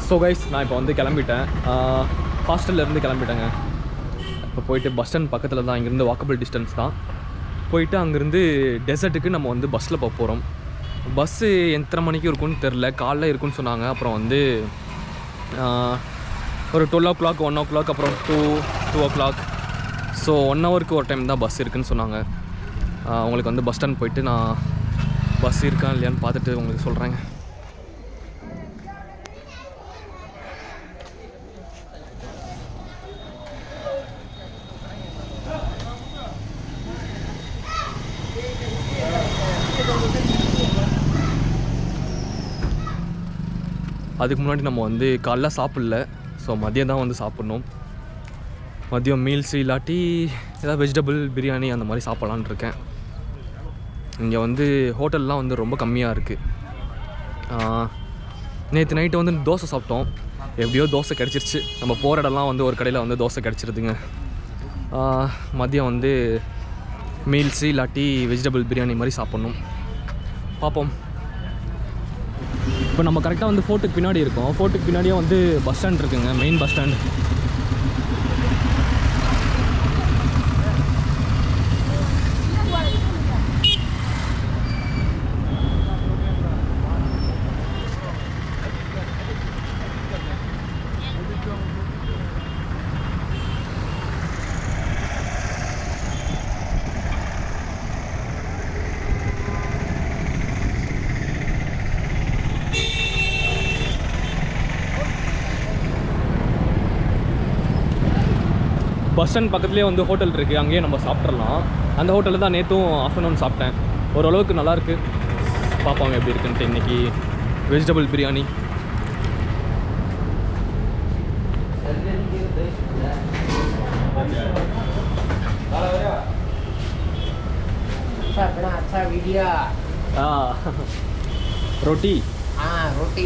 So guys நான் இப்போ வந்து கிளம்பிட்டேன். ஹாஸ்டல்லேருந்து கிளம்பிட்டேங்க. இப்போ போயிட்டு பஸ் ஸ்டாண்ட் பக்கத்தில் தான், இங்கேருந்து வாக்கபிள் டிஸ்டன்ஸ் தான். போயிட்டு அங்கேருந்து டெசர்ட்டுக்கு நம்ம வந்து பஸ்ஸில் போக போகிறோம். பஸ்ஸு எத்தனை மணிக்கு இருக்குன்னு தெரில, காலைல இருக்குன்னு சொன்னாங்க. அப்புறம் வந்து ஒரு 12 o'clock 1 o'clock அப்புறம் 2 o'clock. ஸோ 1 hourக்கு ஒரு டைம் தான் பஸ் இருக்குதுன்னு சொன்னாங்க. உங்களுக்கு வந்து பஸ் ஸ்டாண்ட் போயிட்டு நான் பஸ் இருக்கா இல்லையான்னு பார்த்துட்டு உங்களுக்கு சொல்கிறேங்க. அதுக்கு முன்னாடி நம்ம வந்து காலைல சாப்பிடல. ஸோ மதியம் தான் வந்து சாப்பிட்ணும். மதியம் மீல்ஸ் இல்லாட்டி ஏதாவது வெஜிடபிள் பிரியாணி அந்த மாதிரி சாப்பிட்லான்னு இருக்கேன். இங்கே வந்து ஹோட்டல்லாம் வந்து ரொம்ப கம்மியாக இருக்குது. நேற்று நைட்டு வந்து தோசை சாப்பிட்டோம். எப்படியோ தோசை கிடச்சிருச்சு. நம்ம போகிற இடம்லாம் வந்து ஒரு கடையில் வந்து தோசை கிடச்சிருதுங்க. மதியம் வந்து மீல்ஸு இல்லாட்டி வெஜிடபிள் பிரியாணி மாதிரி சாப்பிட்ணும். பார்ப்போம். இப்போ நம்ம கரெக்டாக வந்து ஃபோர்ட்டுக்கு பின்னாடி இருக்கோம். ஃபோர்ட்டுக்கு பின்னாடியே வந்து பஸ் ஸ்டாண்ட் இருக்குங்க, main bus stand. Bus stand பக்கத்துலேயே வந்து ஹோட்டல் இருக்குது, அங்கேயே நம்ம சாப்பிட்றலாம். அந்த ஹோட்டலில் தான் நேற்றும் ஆஃப்டர்நூன் சாப்பிட்டேன். ஓரளவுக்கு நல்லாயிருக்கு. பார்ப்பாங்க எப்படி இருக்குன்ட்டு. இன்றைக்கி வெஜிடபிள் பிரியாணி. रोटी हाँ रोटी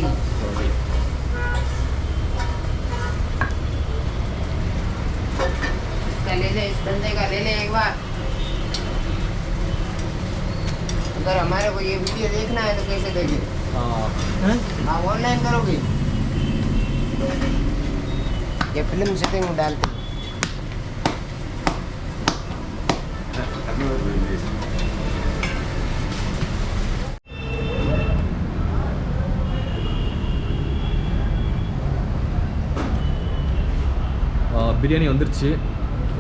ले ले, इस बंदे का ले ले एक बार. अगर हमारे को ये वीडियो देखना है तो कैसे देखें? आप ऑनलाइन करोगे? ये फिल्म सेटिंग में डालते हैं. பிரியாணி வந்துருச்சு.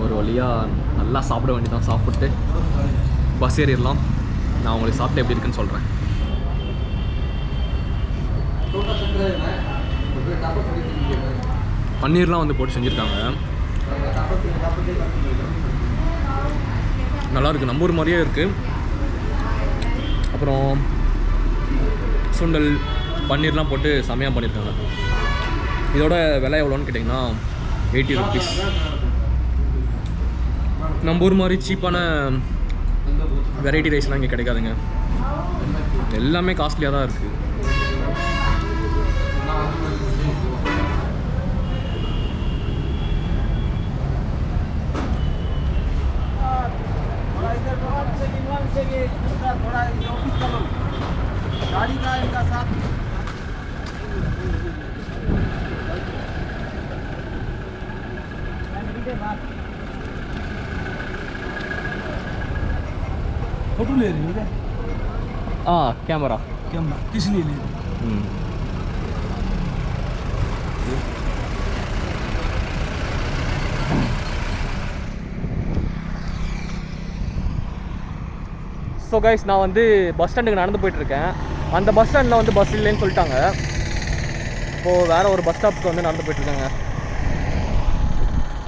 ஒரு வழியாக நல்லா சாப்பிட வேண்டியதான். சாப்பிட்டு பஸ் ஏறிடலாம். நான் உங்களுக்கு சாப்பிட்டு எப்படி இருக்குன்னு சொல்கிறேன். பன்னீர்லாம் வந்து போட்டு செஞ்சுருக்காங்க. நல்லாயிருக்கு, நம்ம ஊர் மாதிரியே இருக்குது. அப்புறம் சுண்டல் பன்னீர்லாம் போட்டு செமையாக பண்ணியிருக்காங்க. இதோட விலை எவ்வளோன்னு கேட்டிங்கன்னா 80 rupees. நம்ம ஊர் மாதிரி சீப்பான வெரைட்டி ரைஸ்லாம் இங்கே கிடைக்காதுங்க. எல்லாமே காஸ்ட்லியாக தான் இருக்குது. फोटो ले रही है क्या? कैमरा किस लिए ले रही? ஸோ கைஸ், நான் வந்து பஸ் ஸ்டாண்டுக்கு நடந்து போயிட்டுருக்கேன். அந்த பஸ் ஸ்டாண்டில் வந்து பஸ் இல்லைன்னு சொல்லிட்டாங்க. இப்போது வேறு ஒரு பஸ் ஸ்டாப்புக்கு வந்து நடந்து போயிட்டுருக்காங்க.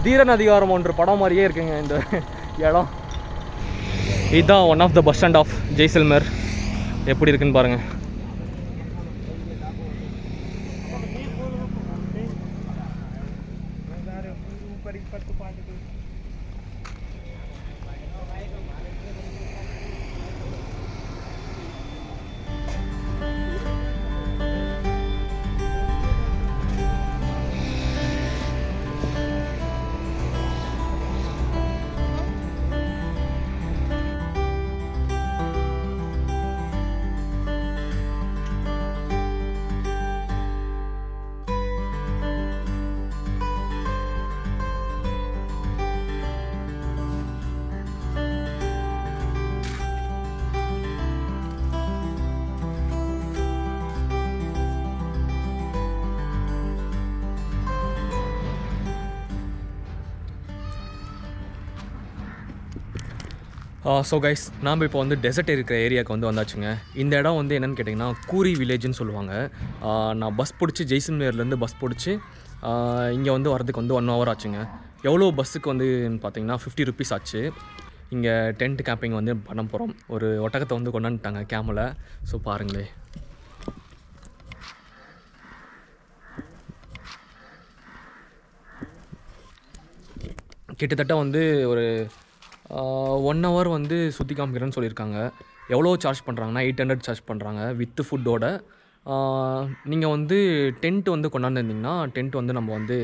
தீரன் அதிகாரம் ஒன்று படம் மாதிரியே இருக்குங்க இந்த இடம். இதுதான் one of the bus stand of Jaisalmer. எப்படி இருக்குன்னு பாருங்கள். ஸோ கைஸ் நாம் இப்போ வந்து டெசர்ட் இருக்கிற ஏரியாவுக்கு வந்து வந்தாச்சுங்க. இந்த இடம் வந்து என்னென்னு கேட்டிங்கன்னா கூரி வில்லேஜ்னு சொல்லுவாங்க. நான் பஸ் பிடிச்சி ஜெய்சல்மேர்லேருந்து பஸ் பிடிச்சி இங்கே வந்து வரதுக்கு வந்து 1 hour ஆச்சுங்க. எவ்வளோ பஸ்ஸுக்கு வந்து பார்த்தீங்கன்னா 50 rupees ஆச்சு. இங்கே டென்ட் கேம்பிங் வந்து பண்ண போகிறோம். ஒரு ஒட்டகத்தை வந்து கொண்டாந்துட்டாங்க கேமலை. ஸோ பாருங்களே, கிட்டத்தட்ட வந்து ஒரு 1 hour வந்து சுற்றி காமிக்கிறேன்னு சொல்லியிருக்காங்க. எவ்வளோ சார்ஜ் பண்ணுறாங்கன்னா 800 சார்ஜ் பண்ணுறாங்க வித்து ஃபுட்டோட. நீங்கள் வந்து டென்ட் வந்து கொண்டாந்துருந்தீங்கன்னா டென்ட் வந்து நம்ம வந்து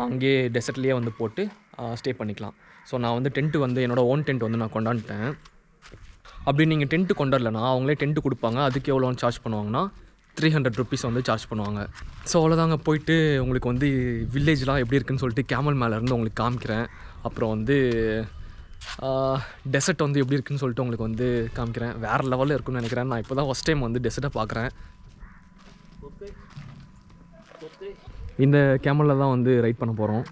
அங்கேயே டெசர்ட்லேயே வந்து போட்டு ஸ்டே பண்ணிக்கலாம். ஸோ நான் வந்து டென்ட்டு வந்து என்னோடய ஓன் டென்ட் வந்து நான் கொண்டாந்துட்டேன். அப்படி நீங்கள் டென்ட்டு கொண்டாடலனா அவங்களே டென்ட்டு கொடுப்பாங்க. அதுக்கு எவ்வளோன்னு சார்ஜ் பண்ணுவாங்கன்னா 300 rupees வந்து சார்ஜ் பண்ணுவாங்க. ஸோ அவ்வளோதாங்க, போயிட்டு உங்களுக்கு வந்து வில்லேஜ்லாம் எப்படி இருக்குன்னு சொல்லிட்டு கேமல் மேலேருந்து உங்களுக்கு காமிக்கிறேன். அப்புறம் வந்து டெசர்ட் வந்து எப்படி இருக்குன்னு சொல்லிட்டு உங்களுக்கு வந்து காமிக்கிறேன். வேறு லெவலில் இருக்குன்னு நினைக்கிறேன். நான் இப்போ தான் ஃபஸ்ட் டைம் வந்து டெசர்ட்டை பார்க்குறேன். இந்த கேமலில் தான் வந்து ரைட் பண்ண போகிறோம்.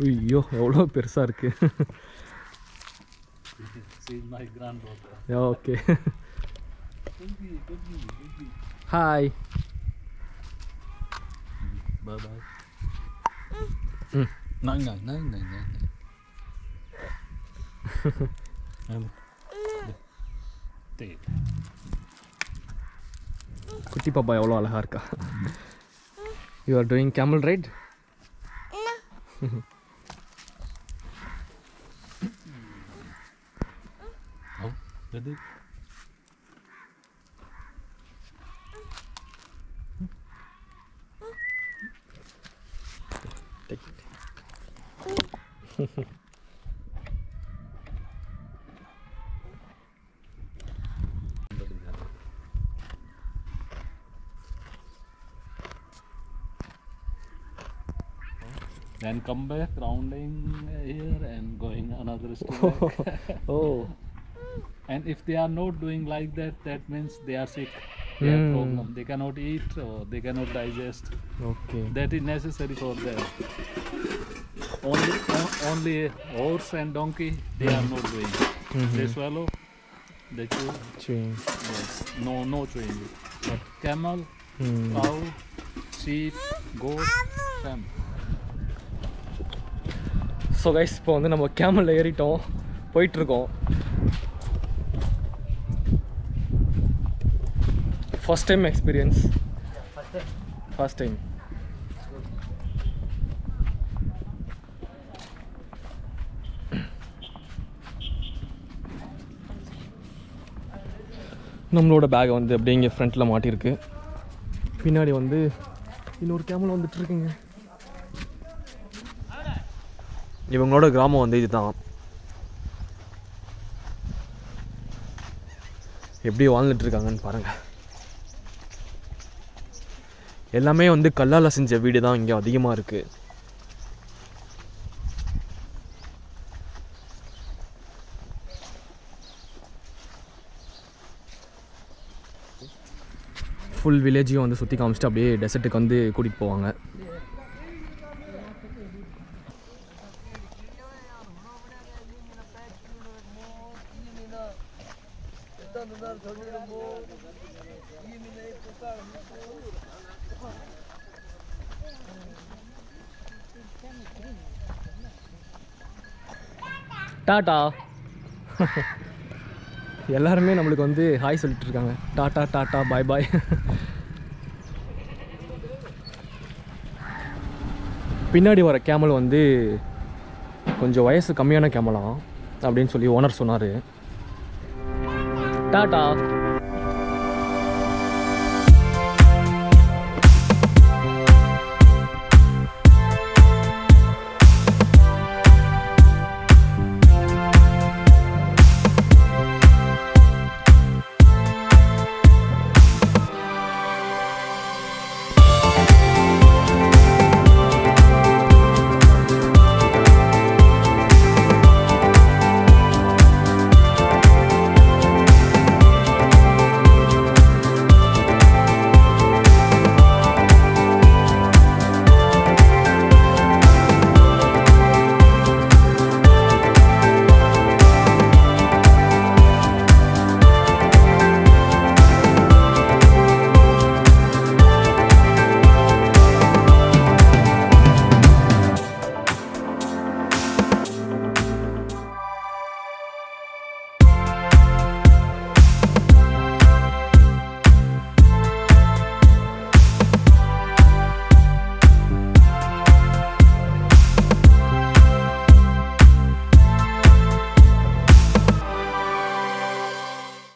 ஐயோ எவ்வளோ பெருசாக இருக்குது. Okay, hi. குட்டி பாப்பா எவ்வளோ அழகாக இருக்கா. You are doing camel right? Then come back, rounding here and going another step. Oh. And if they are not doing like that, that means they are sick. They have problem. They cannot eat or they cannot digest. Okay. That is necessary for them. Only horse and donkey, they are not doing. They swallow, they chew. Chewing. Yes. No chewing. But camel, cow, sheep, goat, ram. So guys இப்போ வந்து நம்ம கேமலில் ஏறிட்டோம், போயிட்டுருக்கோம். First time experience. First time. நம்மளோட பேக்கை வந்து அப்படியே இங்கே ஃப்ரண்ட்டில் மாட்டியிருக்கு. பின்னாடி வந்து இன்னொரு கேமல் வந்துட்டுருக்குங்க. இவங்களோட கிராமம் வந்து இதுதான். எப்படி வாழ்ந்துட்டுருக்காங்கன்னு பாருங்கள். எல்லாமே வந்து கல்லால் செஞ்ச வீடு தான் இங்கே அதிகமாக இருக்குது. ஃபுல் வில்லேஜையும் வந்து சுற்றி காமிச்சிட்டு அப்படியே டெசர்ட்டுக்கு வந்து கூட்டிகிட்டு போவாங்க. டாட்டா. எல்லாருமே நம்மளுக்கு வந்து ஹாய் சொல்லிட்டு இருக்காங்க. டாட்டா டாட்டா பாய் பாய். பின்னாடி வர கேமல் வந்து கொஞ்சம் வயசு கம்மியான கேமலாம் அப்படின்னு சொல்லி ஓனர் சொன்னார். டாட்டா.